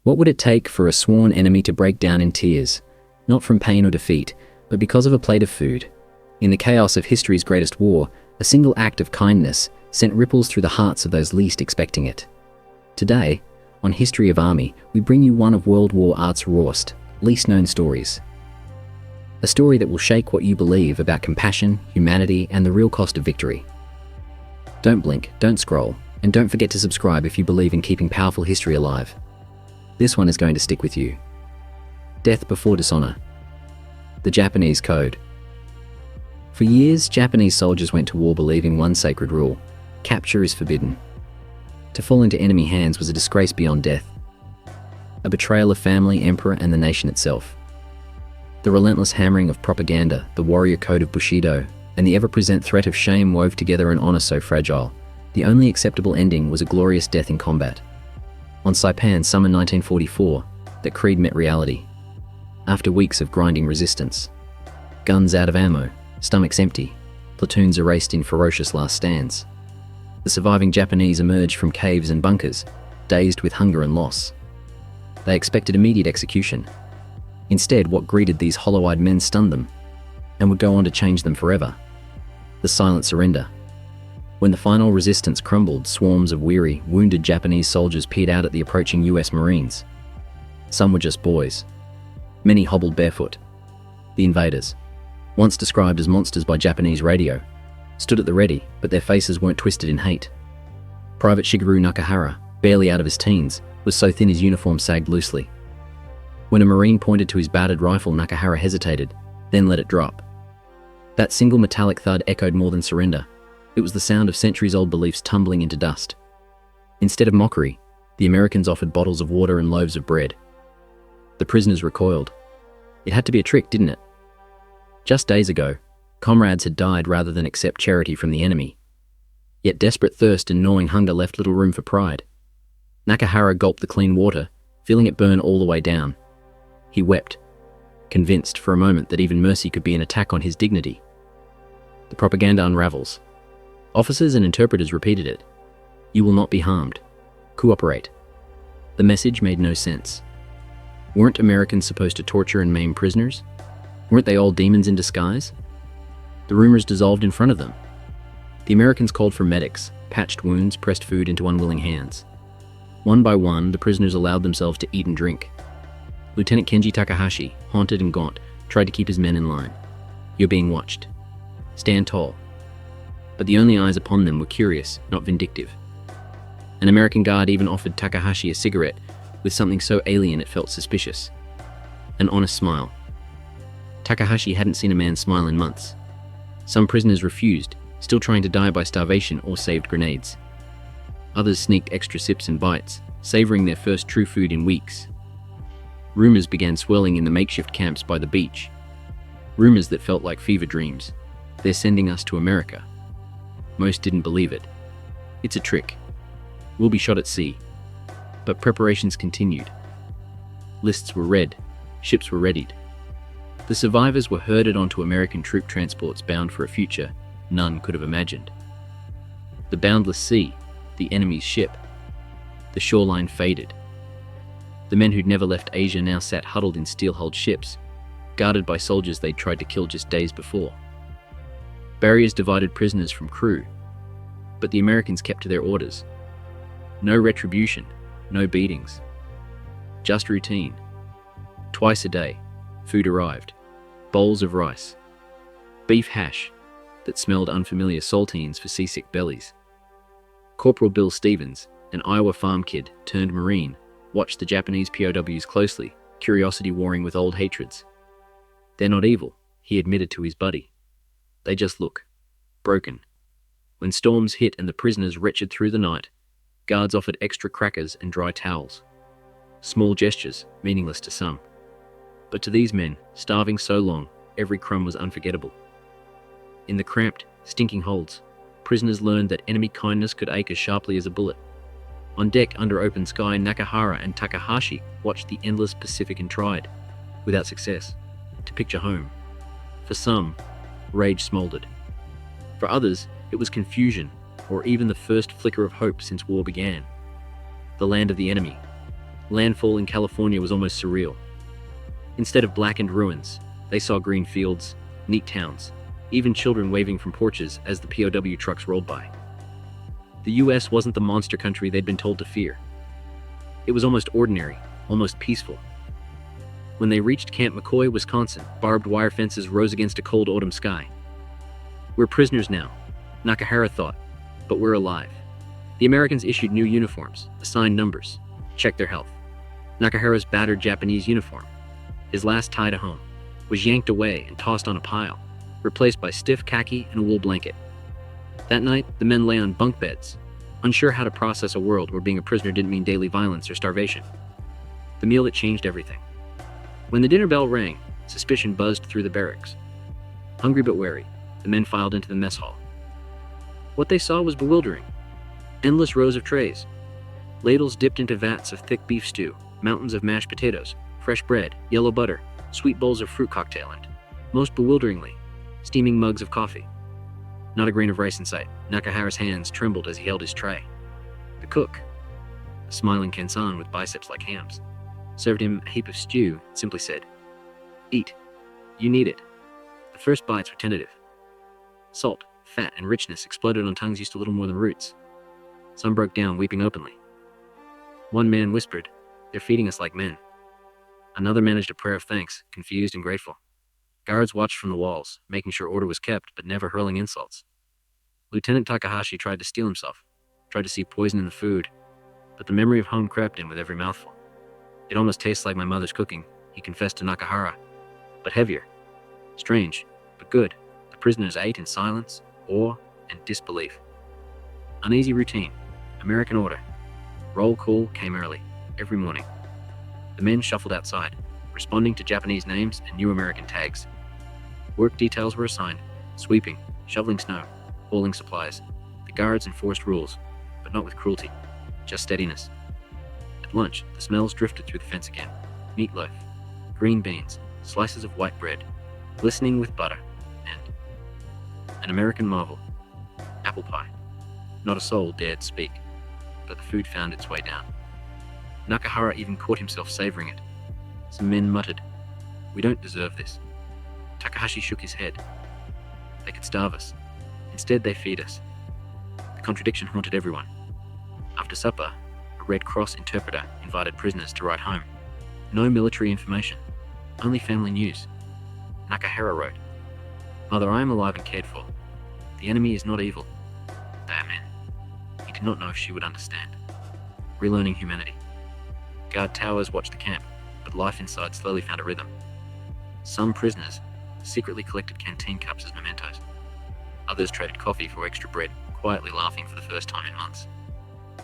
What would it take for a sworn enemy to break down in tears, not from pain or defeat, but because of a plate of food? In the chaos of history's greatest war, a single act of kindness sent ripples through the hearts of those least expecting it. Today, on History of Army, we bring you one of World War Art's rawest, least known stories. A story that will shake what you believe about compassion, humanity, and the real cost of victory. Don't blink, don't scroll, and don't forget to subscribe if you believe in keeping powerful history alive. This one is going to stick with you. Death before dishonor. The Japanese Code. For years, Japanese soldiers went to war believing one sacred rule: capture is forbidden. To fall into enemy hands was a disgrace beyond death, a betrayal of family, emperor, and the nation itself. The relentless hammering of propaganda, the warrior code of Bushido, and the ever-present threat of shame wove together an honor so fragile, the only acceptable ending was a glorious death in combat. On Saipan, summer 1944, that creed met reality. After weeks of grinding resistance, guns out of ammo, stomachs empty, platoons erased in ferocious last stands, the surviving Japanese emerged from caves and bunkers, dazed with hunger and loss. They expected immediate execution. Instead, what greeted these hollow-eyed men stunned them, and would go on to change them forever: the silent surrender. When the final resistance crumbled, swarms of weary, wounded Japanese soldiers peered out at the approaching US Marines. Some were just boys. Many hobbled barefoot. The invaders, once described as monsters by Japanese radio, stood at the ready, but their faces weren't twisted in hate. Private Shigeru Nakahara, barely out of his teens, was so thin his uniform sagged loosely. When a Marine pointed to his battered rifle, Nakahara hesitated, then let it drop. That single metallic thud echoed more than surrender. It was the sound of centuries-old beliefs tumbling into dust. Instead of mockery, the Americans offered bottles of water and loaves of bread. The prisoners recoiled. It had to be a trick, didn't it? Just days ago, comrades had died rather than accept charity from the enemy. Yet desperate thirst and gnawing hunger left little room for pride. Nakahara gulped the clean water, feeling it burn all the way down. He wept, convinced for a moment that even mercy could be an attack on his dignity. The propaganda unravels. Officers and interpreters repeated it. You will not be harmed. Cooperate. The message made no sense. Weren't Americans supposed to torture and maim prisoners? Weren't they all demons in disguise? The rumors dissolved in front of them. The Americans called for medics, patched wounds, pressed food into unwilling hands. One by one, the prisoners allowed themselves to eat and drink. Lieutenant Kenji Takahashi, haunted and gaunt, tried to keep his men in line. You're being watched. Stand tall. But the only eyes upon them were curious, not vindictive. An American guard even offered Takahashi a cigarette with something so alien it felt suspicious. An honest smile. Takahashi hadn't seen a man smile in months. Some prisoners refused, still trying to die by starvation or saved grenades. Others sneaked extra sips and bites, savoring their first true food in weeks. Rumors began swirling in the makeshift camps by the beach. Rumors that felt like fever dreams. They're sending us to America. Most didn't believe it. It's a trick. We'll be shot at sea. But preparations continued. Lists were read. Ships were readied. The survivors were herded onto American troop transports bound for a future none could have imagined. The boundless sea, the enemy's ship. The shoreline faded. The men who'd never left Asia now sat huddled in steel-hulled ships, guarded by soldiers they'd tried to kill just days before. Barriers divided prisoners from crew, but the Americans kept to their orders. No retribution, no beatings. Just routine. Twice a day, food arrived. Bowls of rice. Beef hash that smelled unfamiliar saltines for seasick bellies. Corporal Bill Stevens, an Iowa farm kid turned Marine, watched the Japanese POWs closely, curiosity warring with old hatreds. They're not evil, he admitted to his buddy. They just look broken. When storms hit and the prisoners wretched through the night, guards offered extra crackers and dry towels. Small gestures, meaningless to some. But to these men, starving so long, every crumb was unforgettable. In the cramped, stinking holds, prisoners learned that enemy kindness could ache as sharply as a bullet. On deck, under open sky, Nakahara and Takahashi watched the endless Pacific and tried, without success, to picture home. For some, rage smoldered. For others, it was confusion, or even the first flicker of hope since war began. The land of the enemy. Landfall in California was almost surreal. Instead of blackened ruins, they saw green fields, neat towns, even children waving from porches as the POW trucks rolled by. The US wasn't the monster country they'd been told to fear. It was almost ordinary, almost peaceful. When they reached Camp McCoy, Wisconsin, barbed wire fences rose against a cold autumn sky. "We're prisoners now," Nakahara thought, "but we're alive." The Americans issued new uniforms, assigned numbers, checked their health. Nakahara's battered Japanese uniform, his last tie to home, was yanked away and tossed on a pile, replaced by stiff khaki and a wool blanket. That night, the men lay on bunk beds, unsure how to process a world where being a prisoner didn't mean daily violence or starvation. The meal that changed everything. When the dinner bell rang, suspicion buzzed through the barracks. Hungry but wary, the men filed into the mess hall. What they saw was bewildering. Endless rows of trays, ladles dipped into vats of thick beef stew, mountains of mashed potatoes, fresh bread, yellow butter, sweet bowls of fruit cocktail, and, most bewilderingly, steaming mugs of coffee. Not a grain of rice in sight. Nakahara's hands trembled as he held his tray. The cook, a smiling Kensan with biceps like hams, served him a heap of stew and simply said, "Eat. You need it." The first bites were tentative. Salt, fat, and richness exploded on tongues used to little more than roots. Some broke down, weeping openly. One man whispered, "They're feeding us like men." Another managed a prayer of thanks, confused and grateful. Guards watched from the walls, making sure order was kept, but never hurling insults. Lieutenant Takahashi tried to steel himself, tried to see poison in the food, but the memory of home crept in with every mouthful. "It almost tastes like my mother's cooking," he confessed to Nakahara, "but heavier. Strange, but good." The prisoners ate in silence, awe, and disbelief. Uneasy routine, American order. Roll call came early, every morning. The men shuffled outside, responding to Japanese names and new American tags. Work details were assigned, sweeping, shoveling snow, hauling supplies. The guards enforced rules, but not with cruelty, just steadiness. At lunch, the smells drifted through the fence again. Meatloaf, green beans, slices of white bread, glistening with butter, and an American marvel, apple pie. Not a soul dared speak, but the food found its way down. Nakahara even caught himself savoring it. Some men muttered, "We don't deserve this." Takahashi shook his head. They could starve us. Instead, they feed us. The contradiction haunted everyone. After supper, a Red Cross interpreter invited prisoners to write home. No military information, only family news. Nakahara wrote, "Mother, I am alive and cared for. The enemy is not evil. They are men." He did not know if she would understand. Relearning humanity. Guard towers watched the camp, but life inside slowly found a rhythm. Some prisoners secretly collected canteen cups as mementos. Others traded coffee for extra bread, quietly laughing for the first time in months.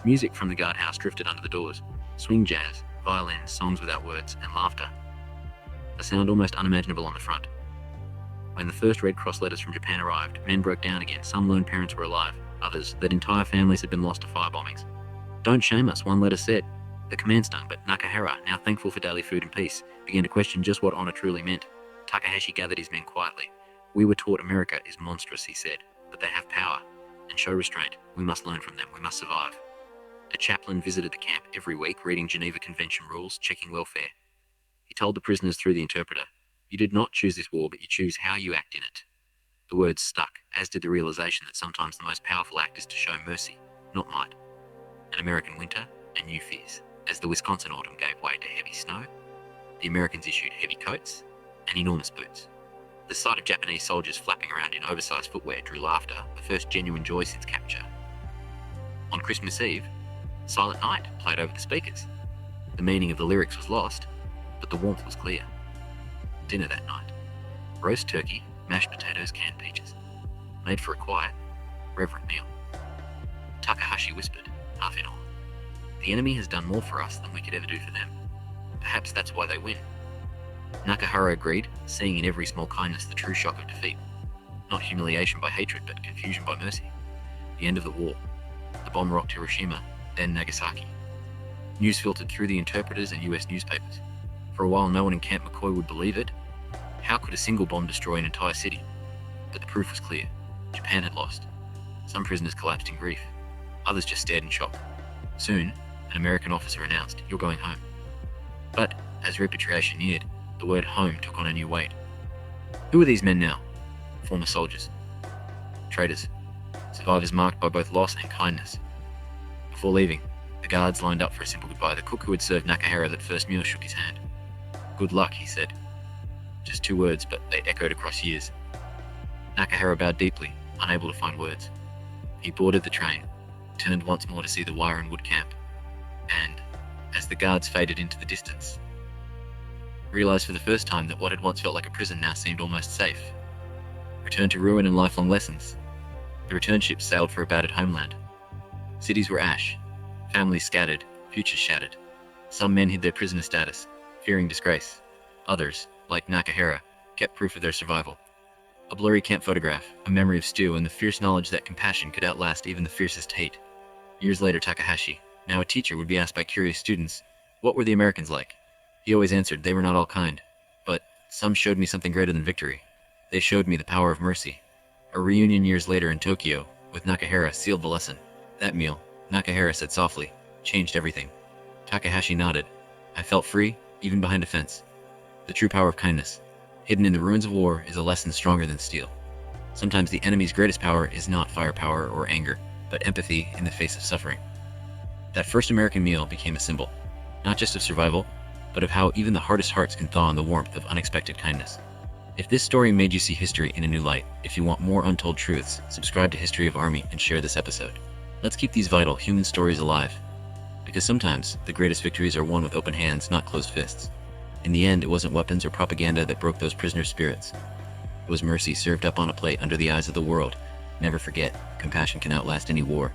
Music from the guardhouse drifted under the doors. Swing jazz, violins, songs without words, and laughter. A sound almost unimaginable on the front. When the first Red Cross letters from Japan arrived, men broke down again. Some lone parents were alive, others that entire families had been lost to fire bombings. "Don't shame us," one letter said. The command stung, but Nakahara, now thankful for daily food and peace, began to question just what honor truly meant. Takahashi gathered his men quietly. "We were taught America is monstrous," he said, "but they have power, and show restraint. We must learn from them. We must survive." A chaplain visited the camp every week, reading Geneva Convention rules, checking welfare. He told the prisoners through the interpreter, "You did not choose this war, but you choose how you act in it." The words stuck, as did the realization that sometimes the most powerful act is to show mercy, not might. An American winter, and new fears. As the Wisconsin autumn gave way to heavy snow, the Americans issued heavy coats and enormous boots. The sight of Japanese soldiers flapping around in oversized footwear drew laughter, the first genuine joy since capture. On Christmas Eve, Silent Night played over the speakers. The meaning of the lyrics was lost, but the warmth was clear. Dinner that night. Roast turkey, mashed potatoes, canned peaches. Made for a quiet, reverent meal. Takahashi whispered, half in awe, "The enemy has done more for us than we could ever do for them. Perhaps that's why they win." Nakahara agreed, seeing in every small kindness the true shock of defeat. Not humiliation by hatred, but confusion by mercy. The end of the war. The bomb rocked Hiroshima, then Nagasaki. News filtered through the interpreters and US newspapers. For a while, no one in Camp McCoy would believe it. How could a single bomb destroy an entire city? But the proof was clear. Japan had lost. Some prisoners collapsed in grief. Others just stared in shock. Soon, an American officer announced, "You're going home." As repatriation neared, the word home took on a new weight. Who were these men now? Former soldiers. Traitors. Survivors marked by both loss and kindness. Before leaving, the guards lined up for a simple goodbye. The cook who had served Nakahara that first meal shook his hand. "Good luck," he said. Just 2 words, but they echoed across years. Nakahara bowed deeply, unable to find words. He boarded the train, turned once more to see the wire and wood camp, and, as the guards faded into the distance, realized for the first time that what had once felt like a prison now seemed almost safe. Return to ruin and lifelong lessons. The return ship sailed for a battered homeland. Cities were ash, families scattered, futures shattered. Some men hid their prisoner status, fearing disgrace. Others, like Nakahara, kept proof of their survival. A blurry camp photograph, a memory of stew, and the fierce knowledge that compassion could outlast even the fiercest hate. Years later, Takahashi, now a teacher, would be asked by curious students, what were the Americans like? He always answered, they were not all kind, but some showed me something greater than victory. They showed me the power of mercy. A reunion years later in Tokyo, with Nakahara, sealed the lesson. That meal, Nakahara said softly, changed everything. Takahashi nodded. I felt free, even behind a fence. The true power of kindness, hidden in the ruins of war, is a lesson stronger than steel. Sometimes the enemy's greatest power is not firepower or anger, but empathy in the face of suffering. That first American meal became a symbol, not just of survival, but of how even the hardest hearts can thaw in the warmth of unexpected kindness. If this story made you see history in a new light, if you want more untold truths, subscribe to History of Army and share this episode. Let's keep these vital human stories alive. Because sometimes, the greatest victories are won with open hands, not closed fists. In the end, it wasn't weapons or propaganda that broke those prisoners' spirits. It was mercy served up on a plate under the eyes of the world. Never forget, compassion can outlast any war.